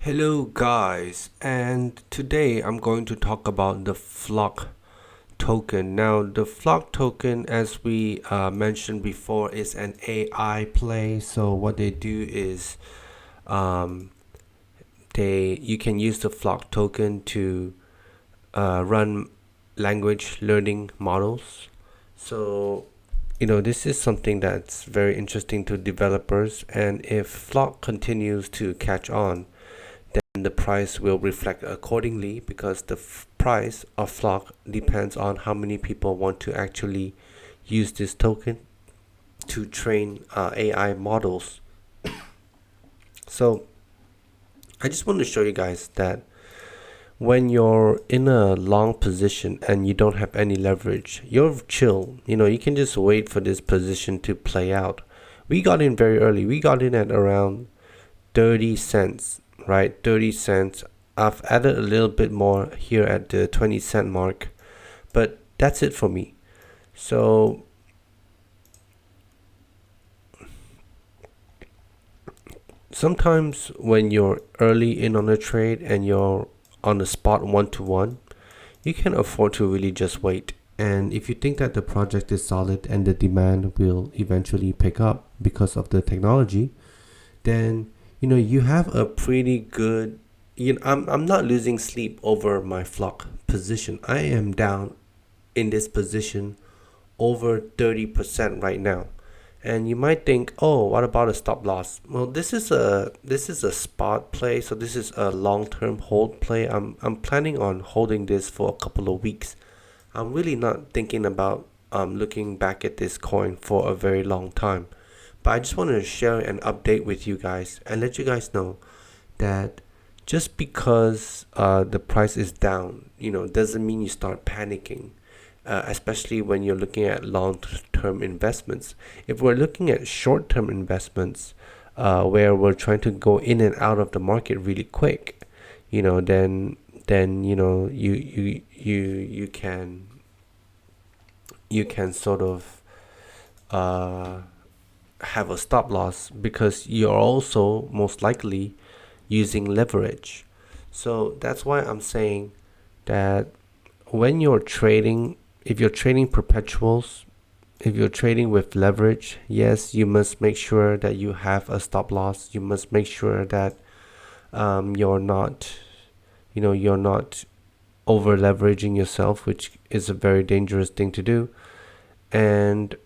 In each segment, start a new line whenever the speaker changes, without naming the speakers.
Hello guys, and today I'm going to talk about the flock token. Now, the flock token, as we mentioned before, is an AI play. So what they do is um, they you can use the flock token to run language learning models. So this is something that's very interesting to developers, and if flock continues to catch on, then the price will reflect accordingly because the price of flock depends on how many people want to actually use this token to train AI models. So I just want to show you guys that when you're in a long position and you don't have any leverage, you're chill. You can just wait for this position to play out. We got in very early. We got in at around 30 cents, right? 30 cents. I've added a little bit more here at the 20-cent mark, but that's it for me. So sometimes when you're early in on a trade and you're on the spot 1-to-1, you can afford to really just wait. And if you think that the project is solid and the demand will eventually pick up because of the technology, then you have a pretty good. I'm not losing sleep over my flock position. I am down in this position over 30% right now. And you might think, oh, what about a stop loss? Well, this is a spot play, so this is a long-term hold play. I'm planning on holding this for a couple of weeks. I'm really not thinking about looking back at this coin for a very long time. But I just want to share an update with you guys and let you guys know that just because the price is down, doesn't mean you start panicking. Especially when you're looking at long-term investments. If we're looking at short-term investments, where we're trying to go in and out of the market really quick, then you can sort of uh, have a stop loss because you're also most likely using leverage. So that's why I'm saying that when you're trading, if you're trading perpetuals, if you're trading with leverage, yes, you must make sure that you have a stop loss. You must make sure that you're not over leveraging yourself, which is a very dangerous thing to do. And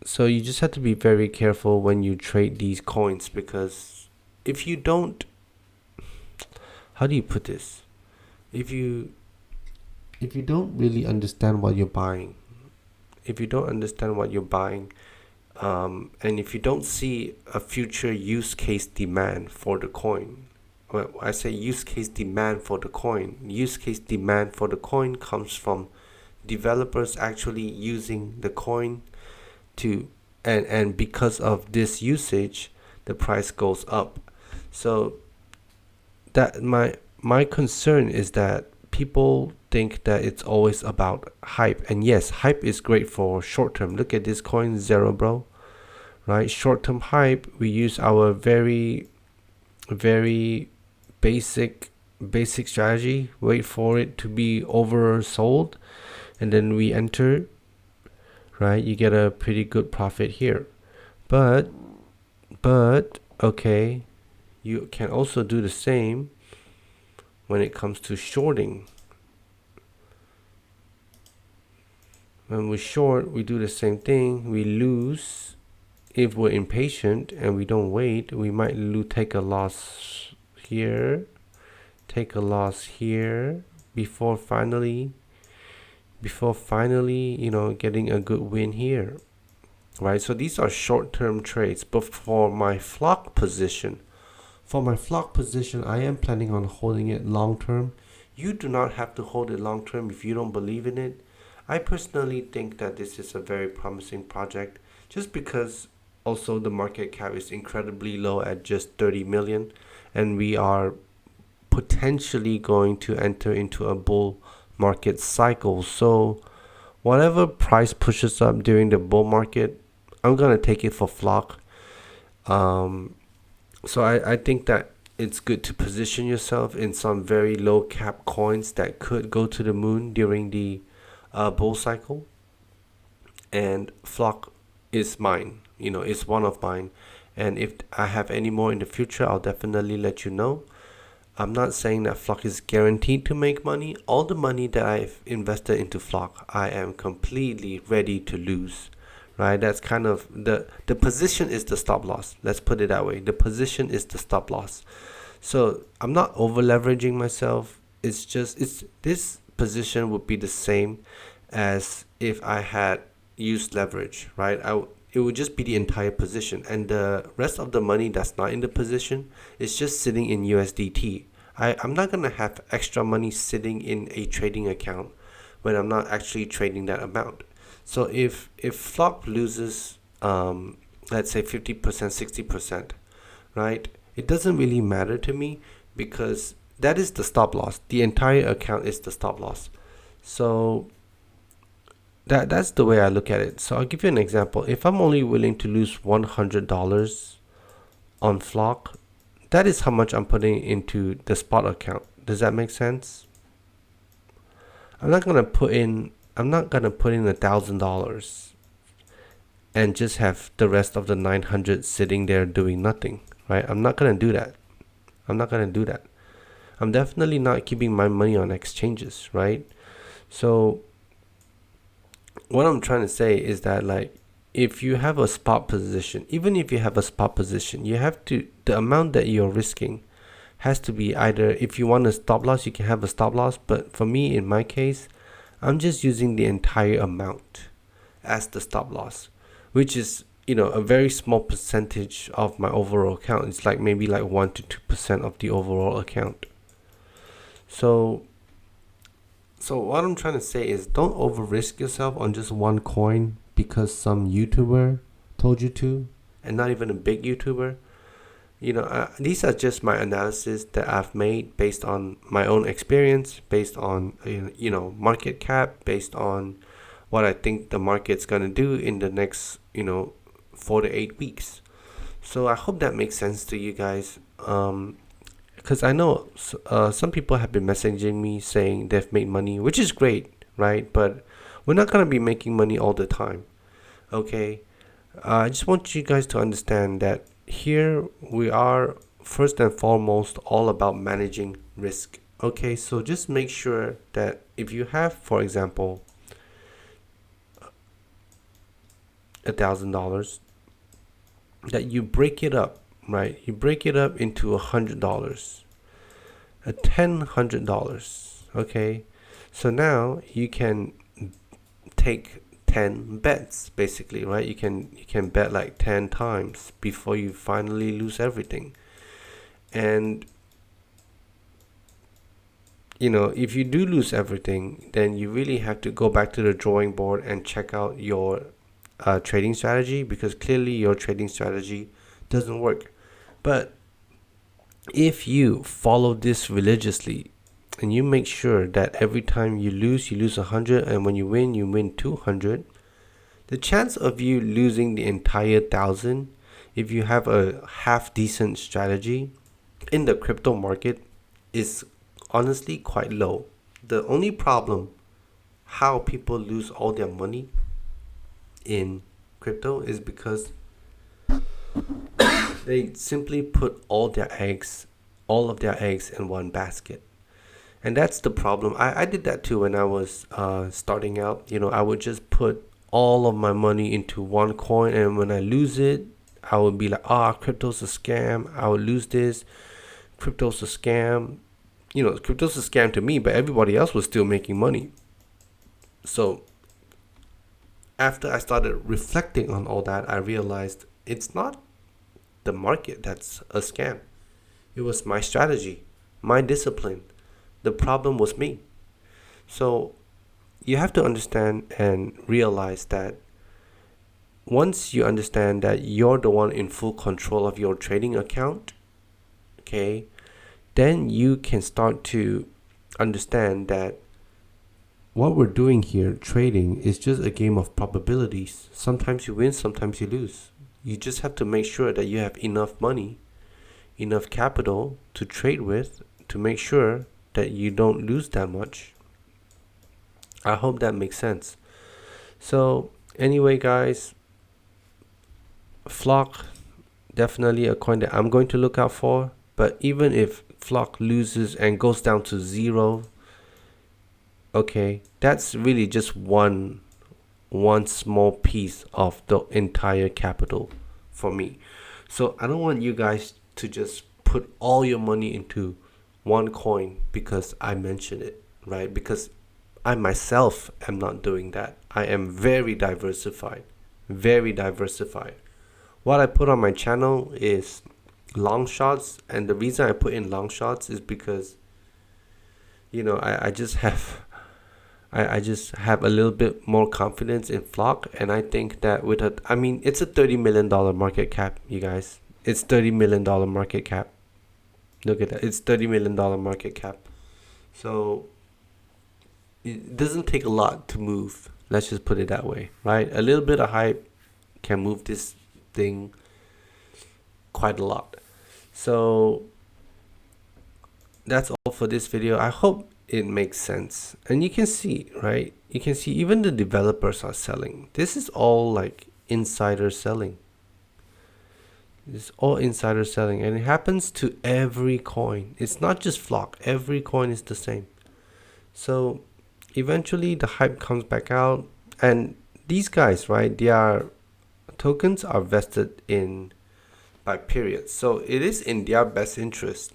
so you just have to be very careful when you trade these coins because if you don't, how do you put this? If you don't really understand what you're buying, if you don't understand what you're buying, and if you don't see a future use case demand for the coin, well, I say use case demand for the coin. Use case demand for the coin comes from developers actually using the coin to, and because of this usage, the price goes up. So that my concern is that people think that it's always about hype. And yes, hype is great for short term. Look at this coin zero, bro. Right? Short term hype, we use our very, very basic strategy. Wait for it to be oversold and then we enter. Right? You get a pretty good profit here. But okay, you can also do the same when it comes to shorting. When we short, we do the same thing. We lose. If we're impatient and we don't wait, we might take a loss here, take a loss here before finally, getting a good win here. Right? So these are short-term trades. But for my flock position, I am planning on holding it long-term. You do not have to hold it long-term if you don't believe in it. I personally think that this is a very promising project just because also the market cap is incredibly low at just 30 million, and we are potentially going to enter into a bull market cycle. So whatever price pushes up during the bull market, I'm going to take it for flock. So I think that it's good to position yourself in some very low cap coins that could go to the moon during the bull cycle. And Flock is mine, it's one of mine. And if I have any more in the future, I'll definitely let you know. I'm not saying that Flock is guaranteed to make money. All the money that I've invested into Flock, I am completely ready to lose. Right? That's kind of the position is the stop loss. Let's put it that way. The position is the stop loss. So I'm not over leveraging myself. It's this position would be the same as if I had used leverage, right? It would just be the entire position, and the rest of the money that's not in the position is just sitting in USDT. I'm not gonna have extra money sitting in a trading account when I'm not actually trading that amount. So if Flock loses, let's say 50%, 60%, right? It doesn't really matter to me because that is the stop loss. The entire account is the stop loss. So that's the way I look at it. So I'll give you an example. If I'm only willing to lose $100 on Flock, that is how much I'm putting into the spot account. Does that make sense? I'm not gonna put in $1,000 and just have the rest of the 900 sitting there doing nothing, right? I'm not gonna do that. I'm definitely not keeping my money on exchanges, right? So what I'm trying to say is that, like, if you have a spot position, even if you have a spot position, the amount that you're risking has to be either, if you want a stop loss, you can have a stop loss. But for me, in my case, I'm just using the entire amount as the stop loss, which is, a very small percentage of my overall account. It's like maybe like 1 to 2% of the overall account. So what I'm trying to say is, don't over risk yourself on just one coin because some YouTuber told you to, and not even a big YouTuber. These are just my analysis that I've made based on my own experience, based on market cap, based on what I think the market's gonna do in the next 4 to 8 weeks. So I hope that makes sense to you guys. Because I know some people have been messaging me saying they've made money, which is great, right? But we're not gonna be making money all the time, okay? I just want you guys to understand that here we are first and foremost all about managing risk. Okay, so just make sure that if you have, for example, $1,000, that you break it up, right? You break it up into $100, $100. Okay, so now you can take 10 bets, basically, right? You can bet like 10 times before you finally lose everything. And if you do lose everything, then you really have to go back to the drawing board and check out your trading strategy, because clearly your trading strategy doesn't work. But if you follow this religiously, and you make sure that every time you lose 100, and when you win 200, the chance of you losing the entire 1,000, if you have a half decent strategy in the crypto market, is honestly quite low. The only problem how people lose all their money in crypto is because they simply put all of their eggs in one basket. And that's the problem. I did that too when I was starting out. I would just put all of my money into one coin, and when I lose it, I would be like, crypto's a scam. I would lose this. Crypto's a scam. Crypto's a scam to me, but everybody else was still making money. So after I started reflecting on all that, I realized it's not the market that's a scam. It was my strategy, my discipline. The problem was me. So you have to understand and realize that once you understand that you're the one in full control of your trading account, okay, then you can start to understand that what we're doing here, trading, is just a game of probabilities. Sometimes you win, sometimes you lose. You just have to make sure that you have enough money, enough capital to trade with to make sure that you don't lose that much. I hope that makes sense. So anyway, guys, Flock, definitely a coin that I'm going to look out for. But even if Flock loses and goes down to zero, okay, that's really just one small piece of the entire capital for me. So I don't want you guys to just put all your money into one coin because I mentioned it, right? Because I myself am not doing that. I am very diversified, very diversified. What I put on my channel is long shots, and the reason I put in long shots is because I just have I just have a little bit more confidence in Flock, and I think that it's a $30 million market cap, you guys. It's $30 million market cap. Look at that. It's $30 million market cap. So it doesn't take a lot to move. Let's just put it that way, right? A little bit of hype can move this thing quite a lot. So that's all for this video. I hope it makes sense. And you can see, right? You can see even the developers are selling. This is all like insider selling. It's all insider selling, and it happens to every coin. It's not just Flock. Every coin is the same. So eventually the hype comes back out, and these guys, right, their tokens are vested in by periods. So it is in their best interest.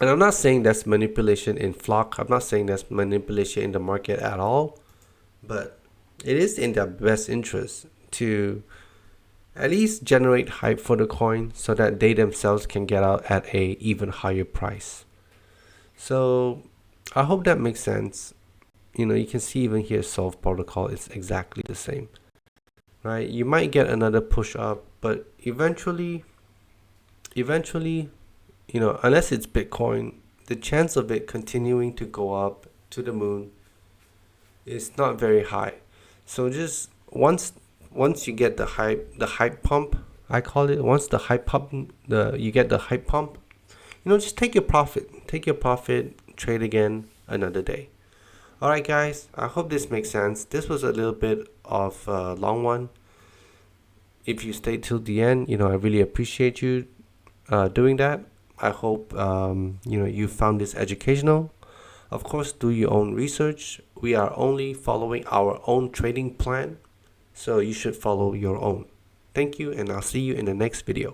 And I'm not saying that's manipulation in Flock. I'm not saying that's manipulation in the market at all. But it is in their best interest to at least generate hype for the coin so that they themselves can get out at a even higher price. So I hope that makes sense. You can see even here Solve protocol is exactly the same, right? You might get another push up, but eventually, unless it's Bitcoin, the chance of it continuing to go up to the moon is not very high. So just once you get the hype pump, I call it, once the hype pump, you get the hype pump, just take your profit, trade again another day. All right, guys, I hope this makes sense. This was a little bit of a long one. If you stayed till the end, I really appreciate you doing that. I hope you found this educational. Of course, do your own research. We are only following our own trading plan, so you should follow your own. Thank you, and I'll see you in the next video.